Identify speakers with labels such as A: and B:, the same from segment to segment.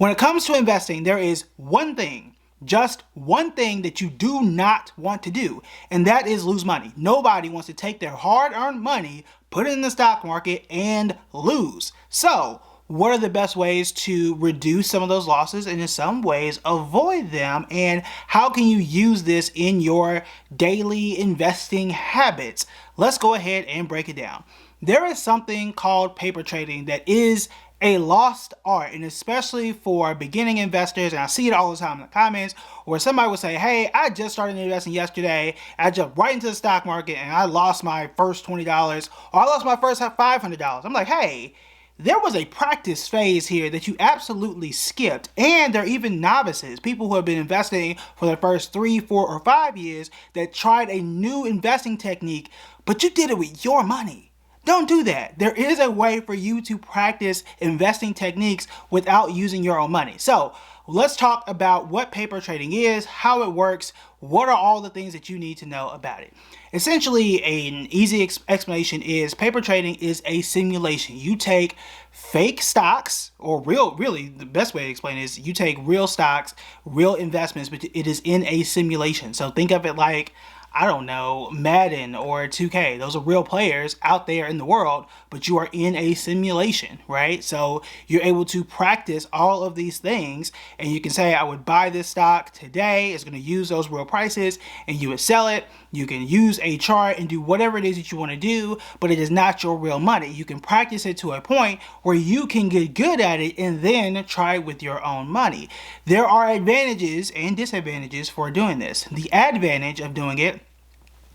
A: When it comes to investing, there is one thing, just one thing that you do not want to do, and that is lose money. Nobody wants to take their hard-earned money, put it in the stock market, and lose. So, what are the best ways to reduce some of those losses and in some ways avoid them, and how can you use this in your daily investing habits? Let's go ahead and break it down. There is something called paper trading that is a lost art, and especially for beginning investors, and I see it all the time in the comments where somebody will say, hey, I just started investing yesterday, I jumped right into the stock market and I lost my first $20 or I lost my first $500. I'm like, hey, there was a practice phase here that you absolutely skipped, and there are even novices, people who have been investing for the first 3, 4, or 5 years that tried a new investing technique, but you did it with your money. Don't do that. There is a way for you to practice investing techniques without using your own money. So let's talk about what paper trading is, how it works, what are all the things that you need to know about it. Essentially, an easy explanation is paper trading is a simulation. You take fake stocks, or really the best way to explain it is you take real stocks, real investments, but it is in a simulation. So think of it like, I don't know, Madden or 2K. Those are real players out there in the world, but you are in a simulation, right? So you're able to practice all of these things, and you can say, I would buy this stock today. It's going to use those real prices, and you would sell it. You can use a chart and do whatever it is that you want to do, but it is not your real money. You can practice it to a point where you can get good at it and then try it with your own money. There are advantages and disadvantages for doing this. The advantage of doing it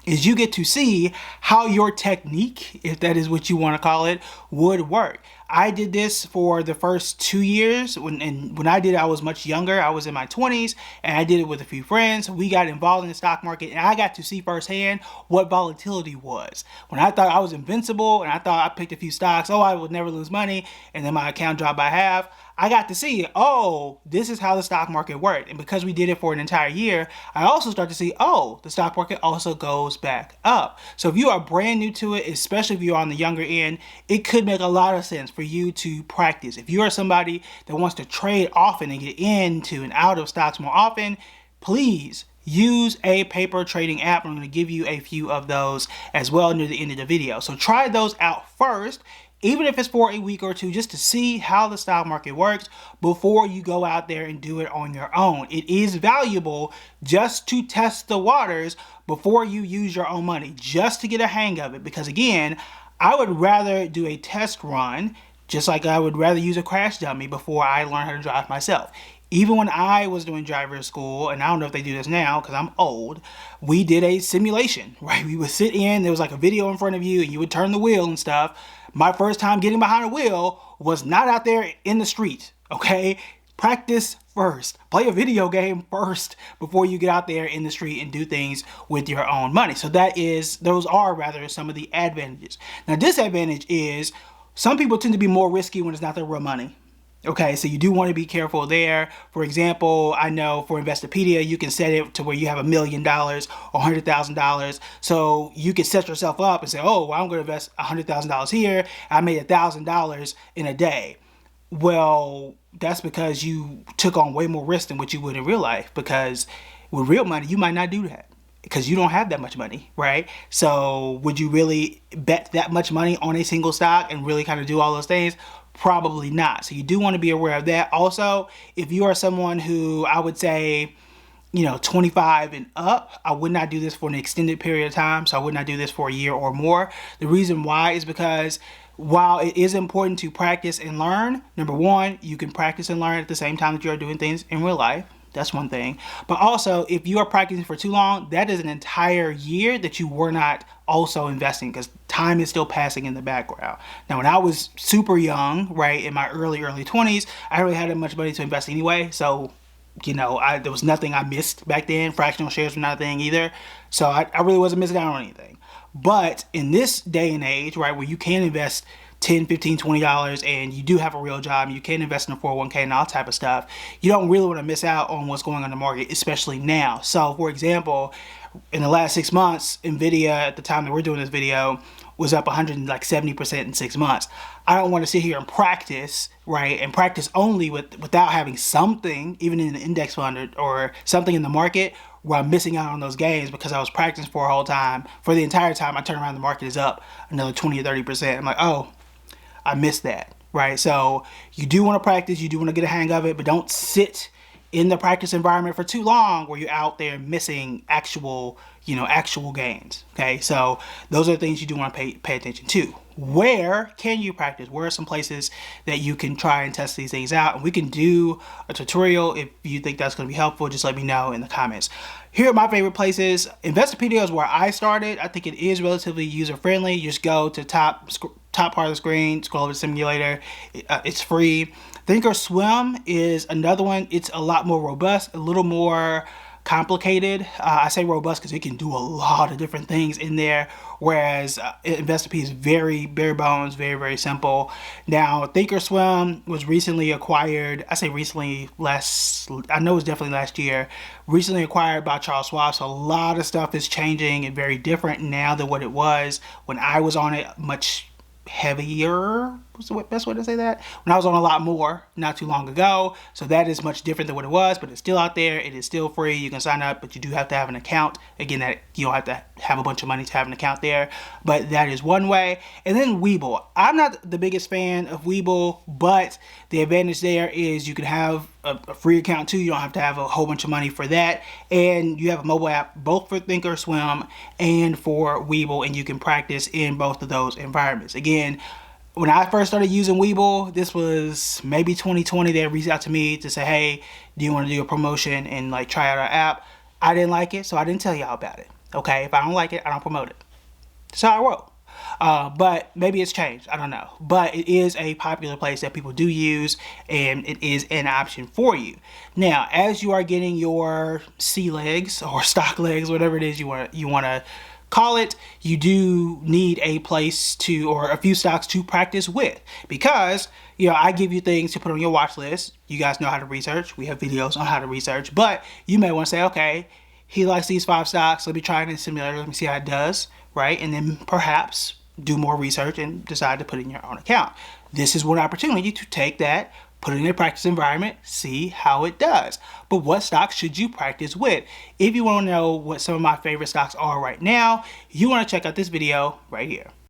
A: is you get to see how your technique, if that is what you want to call it, would work. I did this for the first 2 years. When I did it, I was much younger. I was in my 20s, and I did it with a few friends. We got involved in the stock market, and I got to see firsthand what volatility was. When I thought I was invincible, and I thought I picked a few stocks, I would never lose money, and then my account dropped by half, I got to see, this is how the stock market worked. And because we did it for an entire year, I also start to see, the stock market also goes back up. So if you are brand new to it, especially if you're on the younger end, it could make a lot of sense for you to practice. If you are somebody that wants to trade often and get into and out of stocks more often, please use a paper trading app. I'm going to give you a few of those as well near the end of the video. So try those out first, even if it's for a week or two, just to see how the stock market works before you go out there and do it on your own. It is valuable just to test the waters before you use your own money, just to get a hang of it. Because again, I would rather do a test run, just like I would rather use a crash dummy before I learn how to drive myself. Even when I was doing driver's school, and I don't know if they do this now because I'm old, we did a simulation, right? We would sit in, there was like a video in front of you, and you would turn the wheel and stuff. My first time getting behind a wheel was not out there in the street, okay? Practice first. Play a video game first before you get out there in the street and do things with your own money. So those are rather some of the advantages. Now, disadvantage is some people tend to be more risky when it's not their real money. Okay, so you do want to be careful there. For example, I know for Investopedia, you can set it to where you have $1 million or $100,000. So you can set yourself up and say, I'm going to invest $100,000 here. I made $1,000 in a day. Well, that's because you took on way more risk than what you would in real life, because with real money, you might not do that because you don't have that much money, right? So would you really bet that much money on a single stock and really kind of do all those things? Probably not. So you do want to be aware of that. Also, if you are someone who, I would say, 25 and up, I would not do this for an extended period of time. So I would not do this for a year or more. The reason why is because while it is important to practice and learn, number one, you can practice and learn at the same time that you are doing things in real life. That's one thing. But also, if you are practicing for too long, that is an entire year that you were not also investing, because time is still passing in the background. Now, when I was super young, right, in my early 20s, I really hadn't much money to invest anyway. So, there was nothing I missed back then. Fractional shares were not a thing either. So I really wasn't missing out on anything. But in this day and age, right, where you can invest $10, $15, $20 and you do have a real job, you can invest in a 401k and all type of stuff, you don't really want to miss out on what's going on in the market, especially now. So for example, in the last 6 months, Nvidia at the time that we're doing this video was up 170% in 6 months. I don't want to sit here and practice, right? And practice only without having something, even in an index fund or something in the market, where I'm missing out on those gains because I was practicing for a whole time. For the entire time I turn around, the market is up another 20 or 30%. I'm like, oh, I missed that, right? So you do want to practice, you do want to get a hang of it, but don't sit in the practice environment for too long where you're out there missing actual gains. Okay, so those are the things you do want to pay attention to. Where can you practice? Where are some places that you can try and test these things out? And we can do a tutorial. If you think that's going to be helpful, just let me know in the comments. Here are my favorite places. Investopedia is where I started. I think it is relatively user-friendly. You just go to top part of the screen, scroll over to simulator. It's free. Thinkorswim is another one. It's a lot more robust, a little more complicated. I say robust because it can do a lot of different things in there, whereas Investopedia is very bare bones, very, very simple. Now, Thinkorswim was recently acquired. I say recently, I know it's definitely last year, recently acquired by Charles Schwab. So a lot of stuff is changing and very different now than what it was when I was on it. Much heavier, what's the best way to say that? When I was on a lot more not too long ago. So that is much different than what it was, but it's still out there. It is still free. You can sign up, but you do have to have an account. Again, that you don't have to have a bunch of money to have an account there, but that is one way. And then Webull. I'm not the biggest fan of Webull, but the advantage there is you can have a free account too. You don't have to have a whole bunch of money for that. And you have a mobile app both for Thinkorswim and for Webull, and you can practice in both of those environments. Again, when I first started using Webull, this was maybe 2020, they reached out to me to say, hey, do you want to do a promotion and like try out our app? I didn't like it, so I didn't tell y'all about it. Okay, if I don't like it, I don't promote it. That's how I roll. But maybe it's changed, I don't know. But it is a popular place that people do use, and it is an option for you. Now, as you are getting your sea legs or stock legs, whatever it is you want to call it, you do need a place to, or a few stocks to practice with, because I give you things to put on your watch list. You guys know how to research. We have videos on how to research, but you may want to say, okay, he likes these 5 stocks. Let me try it in the simulator. Let me see how it does, right? And then perhaps do more research and decide to put it in your own account. This is one opportunity to take that, put it in a practice environment, see how it does. But what stocks should you practice with? If you want to know what some of my favorite stocks are right now, you want to check out this video right here.